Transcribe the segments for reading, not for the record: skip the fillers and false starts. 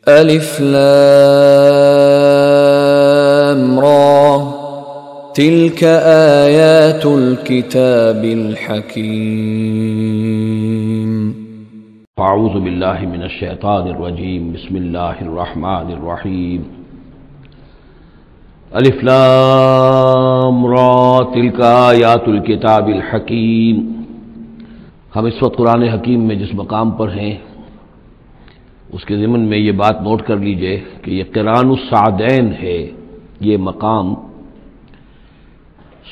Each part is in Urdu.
الف لام را تلك آیات الكتاب الحکیم۔ اعوذ باللہ من الشیطان الرجیم، بسم اللہ الرحمن الرحیم۔ الف لام را تلک آیات الکتاب الحکیم۔ ہم اس وقت قرآن حکیم میں جس مقام پر ہیں اس کے ضمن میں یہ بات نوٹ کر لیجئے کہ یہ قران السعدین ہے۔ یہ مقام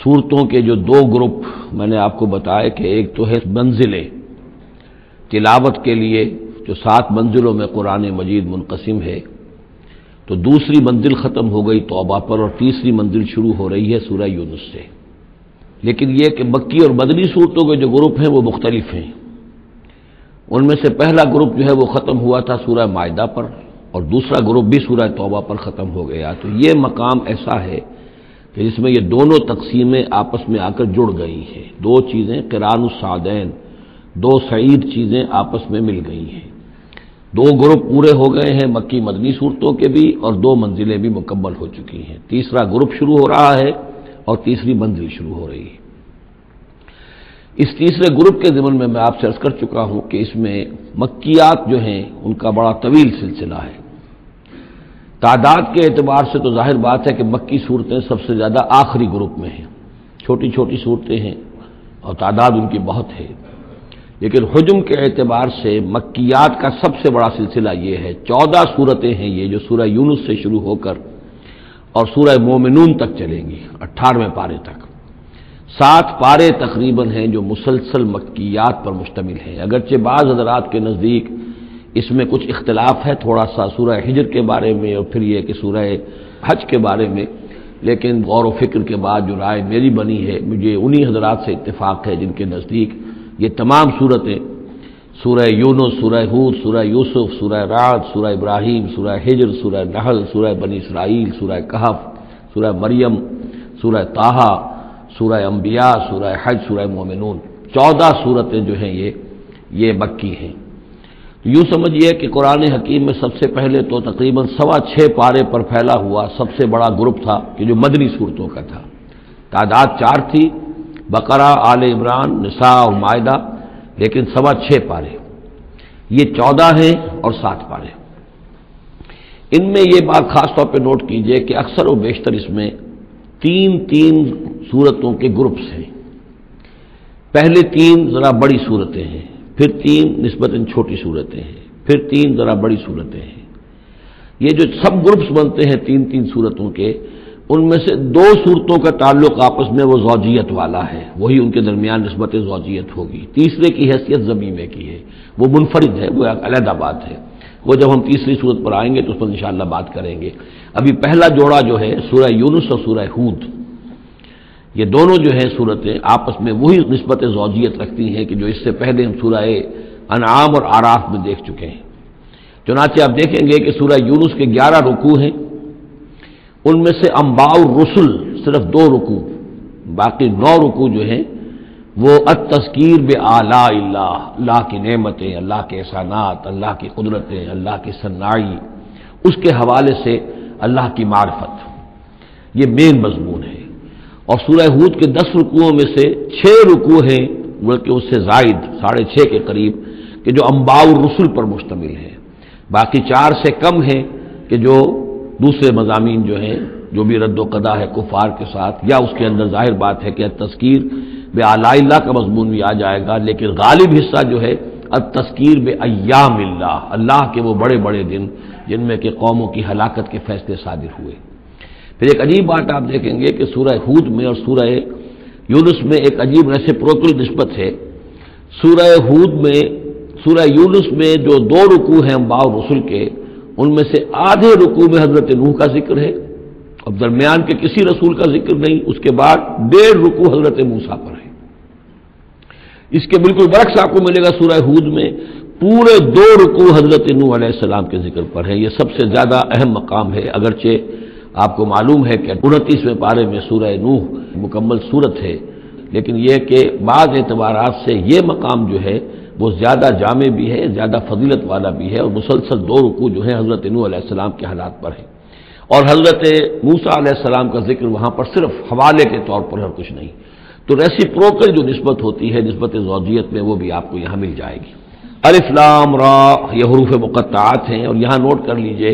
سورتوں کے جو دو گروپ میں نے آپ کو بتایا کہ ایک تو ہے منزلیں تلاوت کے لیے جو 7 منزلوں میں قرآن مجید منقسم ہے، تو دوسری منزل ختم ہو گئی توبہ پر اور تیسری منزل شروع ہو رہی ہے سورہ یونس سے۔ لیکن یہ کہ مکی اور مدنی صورتوں کے جو گروپ ہیں وہ مختلف ہیں۔ ان میں سے پہلا گروپ جو ہے وہ ختم ہوا تھا سورہ مائدہ پر، اور دوسرا گروپ بھی سورہ توبہ پر ختم ہو گیا۔ تو یہ مقام ایسا ہے کہ جس میں یہ دونوں تقسیمیں آپس میں آ کر جڑ گئی ہیں، دو چیزیں قران السعدین، دو سعید چیزیں آپس میں مل گئی ہیں۔ دو گروپ پورے ہو گئے ہیں مکی مدنی صورتوں کے بھی، اور 2 منزلیں بھی مکمل ہو چکی ہیں۔ تیسرا گروپ شروع ہو رہا ہے اور تیسری منزل شروع ہو رہی ہے۔ اس تیسرے گروپ کے ضمن میں آپ سے عرض کر چکا ہوں کہ اس میں مکیات جو ہیں ان کا بڑا طویل سلسلہ ہے۔ تعداد کے اعتبار سے تو ظاہر بات ہے کہ مکی صورتیں سب سے زیادہ آخری گروپ میں ہیں، چھوٹی چھوٹی صورتیں ہیں اور تعداد ان کی بہت ہے۔ لیکن حجم کے اعتبار سے مکیات کا سب سے بڑا سلسلہ یہ ہے، 14 صورتیں ہیں یہ جو سورہ یونس سے شروع ہو کر اور سورہ مومنون تک چلیں گی، 18ویں پارے تک۔ 7 پارے تقریباً ہیں جو مسلسل مکیات پر مشتمل ہیں، اگرچہ بعض حضرات کے نزدیک اس میں کچھ اختلاف ہے تھوڑا سا سورہ ہجر کے بارے میں اور پھر یہ کہ سورہ حج کے بارے میں، لیکن غور و فکر کے بعد جو رائے میری بنی ہے، مجھے انہی حضرات سے اتفاق ہے جن کے نزدیک یہ تمام صورتیں سورہ یونس، سورہ ہود، سورہ یوسف، سورہ رعد، سورہ ابراہیم، سورہ ہجر، سورہ نحل، سورہ بنی اسرائیل، سورہ کہف، سورہ مریم، سورہ طٰہٰ، سورہ انبیاء، سورہ حج، سورہ مومنون، 14 صورتیں جو ہیں یہ مکی ہیں۔ یوں سمجھیے کہ قرآن حکیم میں سب سے پہلے تو تقریباً 6.25 پارے پر پھیلا ہوا سب سے بڑا گروپ تھا کہ جو مدنی صورتوں کا تھا۔ تعداد 4 تھی، بقرہ، آل عمران، نساء اور مائدہ، لیکن 6.25 پارے، یہ 14 ہیں اور 7 پارے۔ ان میں یہ بات خاص طور پہ نوٹ کیجئے کہ اکثر و بیشتر اس میں 3 صورتوں کے گروپس ہیں۔ پہلے 3 ذرا بڑی صورتیں ہیں، پھر 3 نسبتاً چھوٹی صورتیں ہیں، پھر 3 ذرا بڑی صورتیں ہیں۔ یہ جو سب گروپس بنتے ہیں 3 صورتوں کے، ان میں سے 2 صورتوں کا تعلق آپس میں وہ زوجیت والا ہے، وہی ان کے درمیان نسبت زوجیت ہوگی۔ تیسرے کی حیثیت ضمیمے کی ہے، وہ منفرد ہے، وہ ایک علیحدہ بات ہے، وہ جب ہم تیسری صورت پر آئیں گے تو اس پر انشاءاللہ بات کریں گے۔ ابھی پہلا جوڑا جو ہے سورہ یونس اور سورہ ہود، یہ دونوں جو ہیں صورتیں آپس میں وہی نسبت زوجیت رکھتی ہیں کہ جو اس سے پہلے ہم سورہ انعام اور اعراف میں دیکھ چکے ہیں۔ چنانچہ آپ دیکھیں گے کہ سورہ یونس کے 11 رکوع ہیں، ان میں سے انباء الرسل صرف 2 رکوع، باقی 9 رکوع جو ہیں وہ التذکیر بآلاء اللہ، اللہ کی نعمتیں، اللہ کے احسانات، اللہ کی قدرتیں، اللہ کی صنائی، اس کے حوالے سے اللہ کی معرفت، یہ مین مضمون ہے۔ اور سورہ ہود کے 10 رکوعوں میں سے 6 رکوع ہیں بلکہ اس سے زائد 6.5 کے قریب کہ جو انباء الرسل پر مشتمل ہے، باقی 4 سے کم ہیں کہ جو دوسرے مضامین جو ہیں جو بھی رد و قضا ہے کفار کے ساتھ، یا اس کے اندر ظاہر بات ہے کہ التذکیر بآلاء اللہ کا مضمون بھی آ جائے گا، لیکن غالب حصہ جو ہے التذکیر بایام اللہ، اللہ کے وہ بڑے بڑے دن جن میں کہ قوموں کی ہلاکت کے فیصلے صادر ہوئے۔ پھر ایک عجیب بات آپ دیکھیں گے کہ سورہ ہود میں اور سورہ یونس میں ایک عجیب ریسیپروکل نسبت ہے۔ سورہ ہود میں، سورہ یونس میں جو 2 رکوع ہیں انباء الرسل کے، ان میں سے آدھے رکوع میں حضرت نوح کا ذکر ہے اور درمیان کے کسی رسول کا ذکر نہیں، اس کے بعد 1.5 رکوع حضرت موسیٰ پر ہے۔ اس کے بالکل برعکس آپ کو ملے گا سورہ ہود میں پورے 2 رکوع حضرت نوح علیہ السلام کے ذکر پر ہے۔ یہ سب سے زیادہ اہم مقام ہے، اگرچہ آپ کو معلوم ہے کہ 29ویں پارے میں سورہ نوح مکمل سورت ہے، لیکن یہ کہ بعض اعتبارات سے یہ مقام جو ہے وہ زیادہ جامع بھی ہے، زیادہ فضیلت والا بھی ہے، اور مسلسل 2 رکوع جو ہیں حضرت نوح علیہ السلام کے حالات پر ہیں، اور حضرت موسیٰ علیہ السلام کا ذکر وہاں پر صرف حوالے کے طور پر اور کچھ نہیں۔ تو ریسیپروکل جو نسبت ہوتی ہے نسبت زوجیت میں، وہ بھی آپ کو یہاں مل جائے گی۔ الف لام را یہ حروف مقطعات ہیں، اور یہاں نوٹ کر لیجئے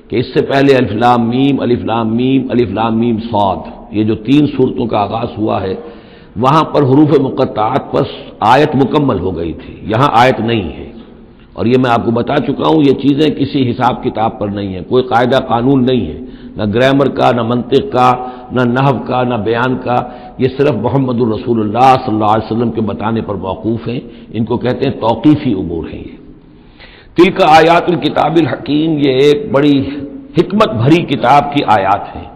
کہ اس سے پہلے الف لام میم، الف لام میم، الف لام میم صاد، یہ جو 3 صورتوں کا آغاز ہوا ہے وہاں پر حروف مقطعات پر آیت مکمل ہو گئی تھی، یہاں آیت نہیں ہے، اور یہ میں آپ کو بتا چکا ہوں یہ چیزیں کسی حساب کتاب پر نہیں ہیں، کوئی قاعدہ قانون نہیں ہے، نہ گرامر کا، نہ منطق کا، نہ نحو کا، نہ بیان کا، یہ صرف محمد الرسول اللہ صلی اللہ علیہ وسلم کے بتانے پر موقوف ہیں، ان کو کہتے ہیں توقیفی امور ہیں۔ یہ تلک آیات الکتاب الحکیم، یہ ایک بڑی حکمت بھری کتاب کی آیات ہیں،